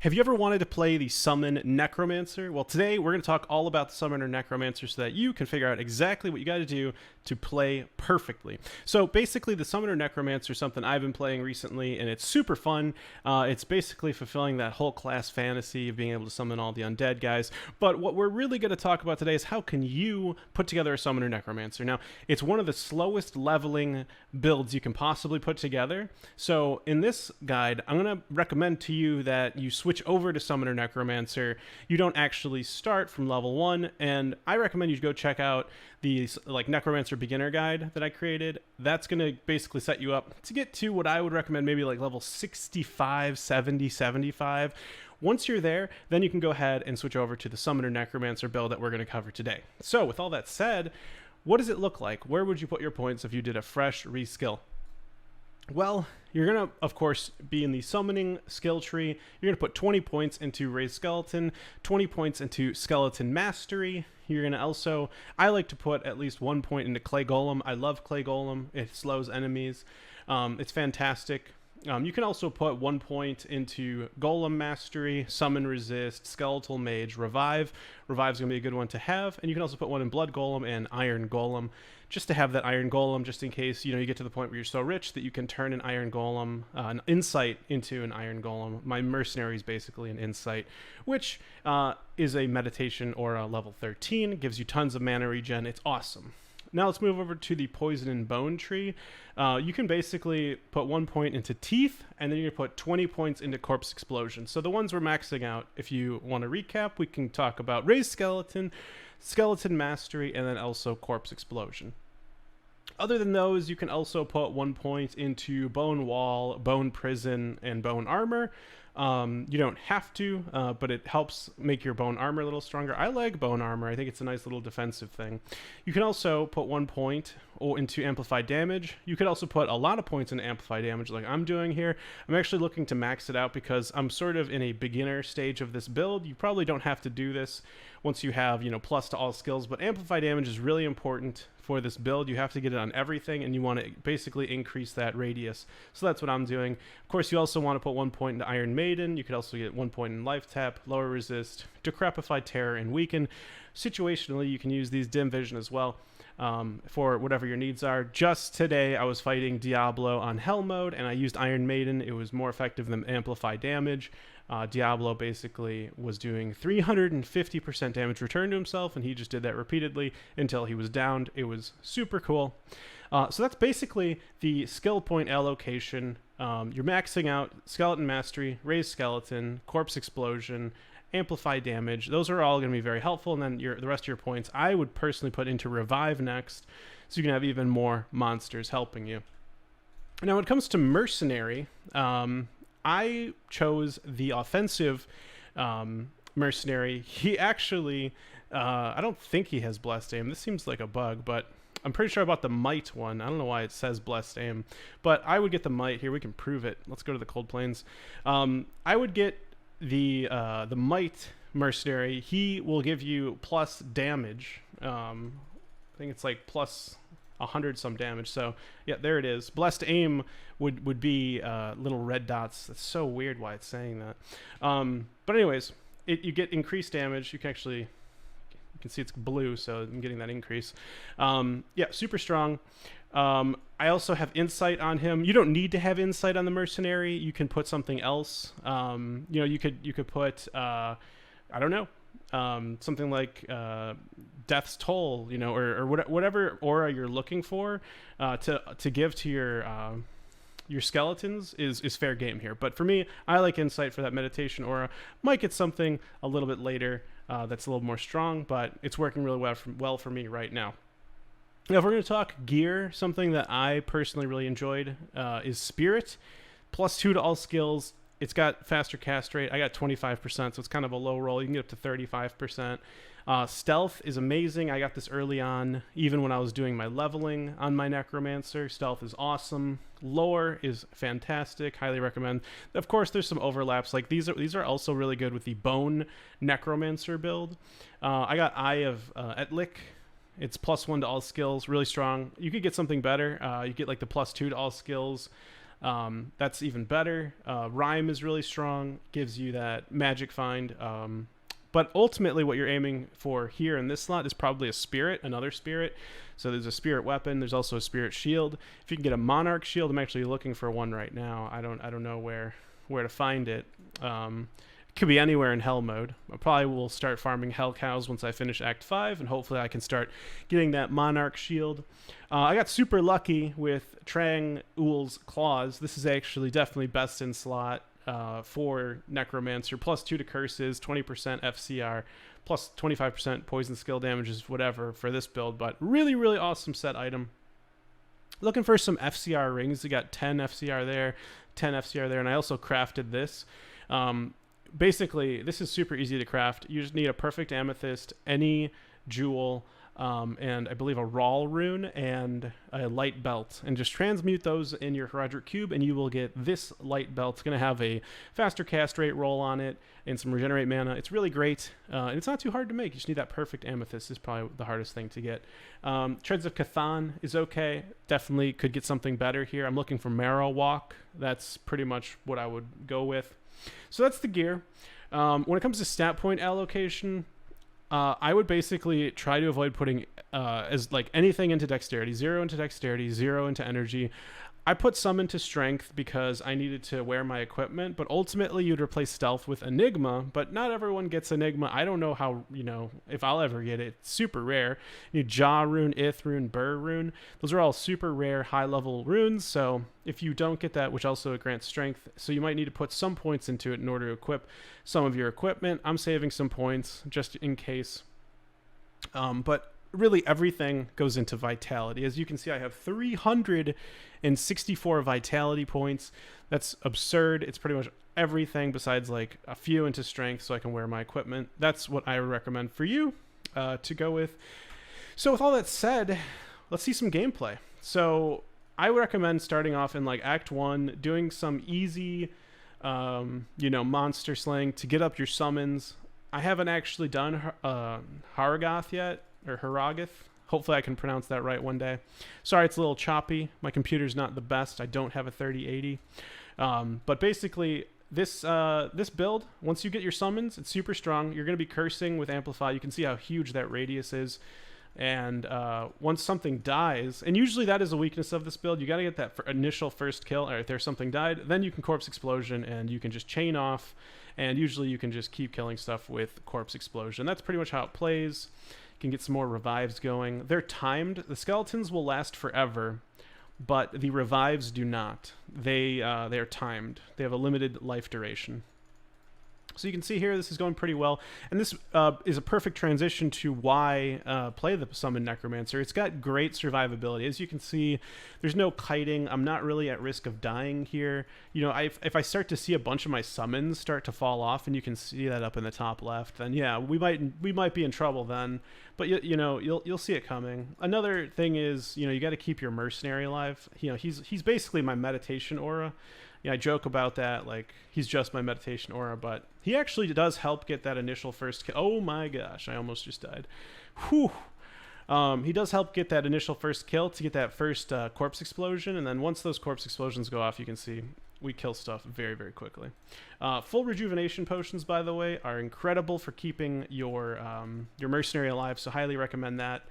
Have you ever wanted to play the Summon Necromancer? Well, today we're going to talk all about the Summoner Necromancer so that you can figure out exactly what you got to do to play perfectly. So basically, the Summoner Necromancer is something I've been playing recently, and it's super fun. It's basically fulfilling that whole class fantasy of being able to summon all the undead guys. But what we're really going to talk about today is how can you put together a Summoner Necromancer. Now, it's one of the slowest leveling builds you can possibly put together. So in this guide, I'm going to recommend to you that you switch over to Summoner Necromancer. You don't actually start from level 1, and I recommend you go check out the Necromancer beginner guide that I created. That's going to basically set you up to get to what I would recommend, maybe like level 65, 70, 75. Once you're there, then you can go ahead and switch over to the Summoner Necromancer build that we're going to cover today. So with all that said, what does it look like? Where would you put your points if you did a fresh reskill? Well, you're going to, of course, be in the summoning skill tree. You're going to put 20 points into Raised Skeleton, 20 points into Skeleton Mastery. You're going to also, I like to put at least 1 point into Clay Golem. I love Clay Golem. It slows enemies. It's fantastic. You can also put 1 point into Golem Mastery, Summon Resist, Skeletal Mage, Revive. Revive's going to be a good one to have. And you can also put one in Blood Golem and Iron Golem, just to have that Iron Golem, just in case, you get to the point where you're so rich that you can turn an Iron Golem, an Insight into an Iron Golem. My Mercenary is basically an Insight, which is a meditation or a level 13. It gives you tons of mana regen. It's awesome. Now let's move over to the Poison and Bone tree. You can basically put 1 point into Teeth, and then you're going to put 20 points into Corpse Explosion. So the ones we're maxing out, if you want to recap, we can talk about Raised Skeleton, Skeleton Mastery, and then also Corpse Explosion. Other than those, you can also put 1 point into Bone Wall, Bone Prison, and Bone Armor. You don't have to, but it helps make your bone armor a little stronger. I like bone armor. I think it's a nice little defensive thing. You can also put 1 point into amplified damage. You could also put a lot of points into amplified damage like I'm doing here. I'm actually looking to max it out because I'm sort of in a beginner stage of this build. You probably don't have to do this once you have, plus to all skills, but amplified damage is really important for this build. You have to get it on everything, and you want to basically increase that radius. So that's what I'm doing. Of course, you also want to put 1 point into Iron Maiden. You could also get 1 point in Life Tap, Lower Resist, Decrepify Terror, and Weaken. Situationally, you can use these Dim Vision as well for whatever your needs are. Just today, I was fighting Diablo on Hell mode, and I used Iron Maiden. It was more effective than Amplify Damage. Diablo basically was doing 350% damage return to himself, and he just did that repeatedly until he was downed. It was super cool. So that's basically the skill point allocation. You're maxing out Skeleton Mastery, Raised Skeleton, Corpse Explosion, Amplify Damage. Those are all going to be very helpful, and then the rest of your points I would personally put into Revive next, so you can have even more monsters helping you. Now when it comes to Mercenary, I chose the offensive Mercenary. He actually, I don't think he has Blessed Aim. This seems like a bug, but I'm pretty sure about the Might one. I don't know why it says Blessed Aim, but I would get the Might. Here, we can prove it. Let's go to the Cold Plains. I would get the Might Mercenary. He will give you plus damage. I think it's like plus 100 some damage. So yeah, there it is. Blessed Aim would be little red dots. That's so weird why it's saying that. But anyways, you get increased damage. You can see it's blue, so I'm getting that increase. Yeah, super strong. I also have Insight on him. You don't need to have Insight on the Mercenary. You can put something else. You could put I don't know, something like Death's Toll, or whatever aura you're looking for to give to your skeletons is fair game here. But for me, I like Insight for that meditation aura. Might get something a little bit later that's a little more strong, but it's working really well for me right now. Now, if we're going to talk gear, something that I personally really enjoyed is Spirit. +2 to all skills. It's got faster cast rate. I got 25%, so it's kind of a low roll. You can get up to 35%. Stealth is amazing. I got this early on, even when I was doing my leveling on my Necromancer. Stealth is awesome. Lore is fantastic. Highly recommend. Of course, there's some overlaps. Like these are also really good with the Bone Necromancer build. I got Eye of Etlik. It's +1 to all skills, really strong. You could get something better. You get like the +2 to all skills. That's even better. Rhyme is really strong, gives you that magic find. But ultimately what you're aiming for here in this slot is probably a spirit, another spirit. So there's a spirit weapon. There's also a spirit shield. If you can get a monarch shield, I'm actually looking for one right now. I don't know where to find it. It could be anywhere in hell mode. I probably will start farming hell cows once I finish Act 5, and hopefully I can start getting that monarch shield. I got super lucky with Trang Ul's claws. This is actually definitely best in slot for Necromancer. +2 to curses, 20% FCR, plus 25% poison skill damages, whatever, for this build. But really, really awesome set item. Looking for some FCR rings. We got 10 FCR there, 10 FCR there, and I also crafted this. Basically, this is super easy to craft. You just need a perfect amethyst, any jewel, and I believe a Rawl rune and a light belt, and just transmute those in your Herodric cube, and you will get this light belt. It's going to have a faster cast rate roll on it and some regenerate mana. It's really great, and it's not too hard to make. You just need that perfect amethyst. Is probably the hardest thing to get. Treads of Cthulhu is okay. Definitely could get something better here. I'm looking for Marrow Walk. That's pretty much what I would go with. So that's the gear. When it comes to stat point allocation, I would basically try to avoid putting as like anything into dexterity. 0 into dexterity, 0 into energy. I put some into strength because I needed to wear my equipment, but ultimately you'd replace stealth with Enigma, but not everyone gets Enigma. I don't know how, if I'll ever get it. It's super rare. You need Jaw rune, Ith rune, Burr rune. Those are all super rare high level runes, so if you don't get that, which also grants strength, so you might need to put some points into it in order to equip some of your equipment. I'm saving some points just in case. But really everything goes into vitality. As you can see, I have 364 vitality points. That's absurd. It's pretty much everything besides like a few into strength so I can wear my equipment. That's what I would recommend for you to go with. So with all that said, let's see some gameplay. So I would recommend starting off in like Act 1, doing some easy monster slaying to get up your summons. I haven't actually done Haragath yet, or Haragath. Hopefully I can pronounce that right one day. Sorry, it's a little choppy. My computer's not the best. I don't have a 3080. But basically, this build, once you get your summons, it's super strong. You're going to be cursing with Amplify. You can see how huge that radius is. And once something dies, and usually that is a weakness of this build, you got to get that initial first kill, or if there's something died, then you can Corpse Explosion, and you can just chain off, and usually you can just keep killing stuff with Corpse Explosion. That's pretty much how it plays. You can get some more revives going. They're timed. The skeletons will last forever, but the revives do not. They are timed. They have a limited life duration. So you can see here, this is going pretty well. And this is a perfect transition to why play the Summon Necromancer. It's got great survivability. As you can see, there's no kiting. I'm not really at risk of dying here. If I start to see a bunch of my summons start to fall off, and you can see that up in the top left, then yeah, we might be in trouble then. But you'll see it coming. Another thing is, you got to keep your Mercenary alive. He's basically my meditation aura. Yeah, I joke about that, like, he's just my meditation aura, but he actually does help get that initial first kill. Oh my gosh, I almost just died. Whew. He does help get that initial first kill to get that first corpse explosion, and then once those corpse explosions go off, you can see we kill stuff very, very quickly. Full rejuvenation potions, by the way, are incredible for keeping your mercenary alive, so highly recommend that.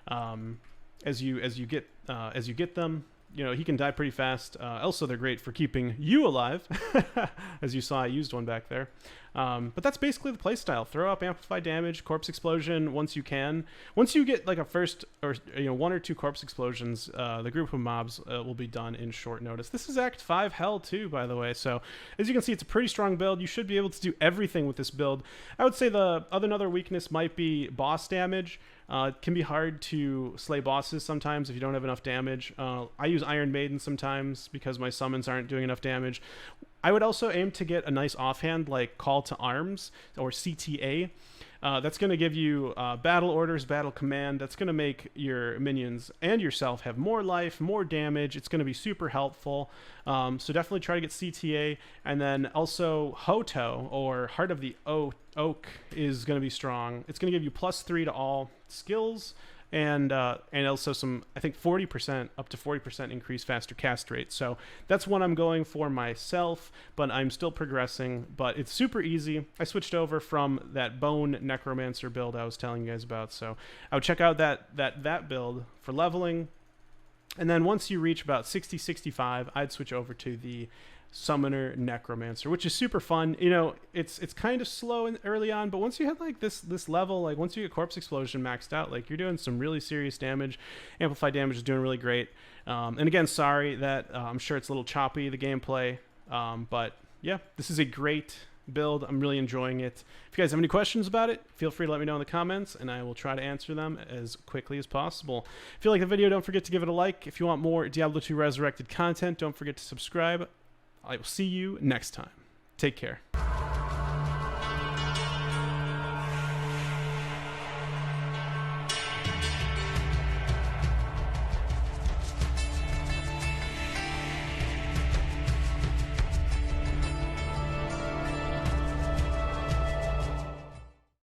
As you get them. He can die pretty fast. Also, they're great for keeping you alive. As you saw, I used one back there. But that's basically the playstyle. Throw up Amplify damage, Corpse Explosion once you can. Once you get like a first or 1 or 2 Corpse Explosions, the group of mobs will be done in short notice. This is Act 5 Hell too, by the way. So as you can see, it's a pretty strong build. You should be able to do everything with this build. I would say another weakness might be boss damage. It can be hard to slay bosses sometimes if you don't have enough damage. I use Iron Maiden sometimes because my summons aren't doing enough damage. I would also aim to get a nice offhand like Call to Arms or CTA. That's going to give you battle orders, battle command. That's going to make your minions and yourself have more life, more damage. It's going to be super helpful. So definitely try to get CTA. And then also Hoto, or Heart of the Oak, is going to be strong. It's going to give you +3 to all skills and also some, I think 40%, up to 40% increase faster cast rate. So that's one I'm going for myself, but I'm still progressing. But it's super easy. I switched over from that bone necromancer build I was telling you guys about, so I would check out that build for leveling. And then once you reach about 60, 65, I'd switch over to the summoner necromancer, which is super fun. You know, it's kind of slow early on, but once you hit like this level, like once you get corpse explosion maxed out, like you're doing some really serious damage. Amplified damage is doing really great. And again, sorry that I'm sure it's a little choppy, the gameplay, but yeah, this is a great build. I'm really enjoying it. If you guys have any questions about it, feel free to let me know in the comments, and I will try to answer them as quickly as possible. If you like the video, don't forget to give it a like. If you want more Diablo 2 Resurrected content, don't forget to subscribe. I will see you next time. Take care.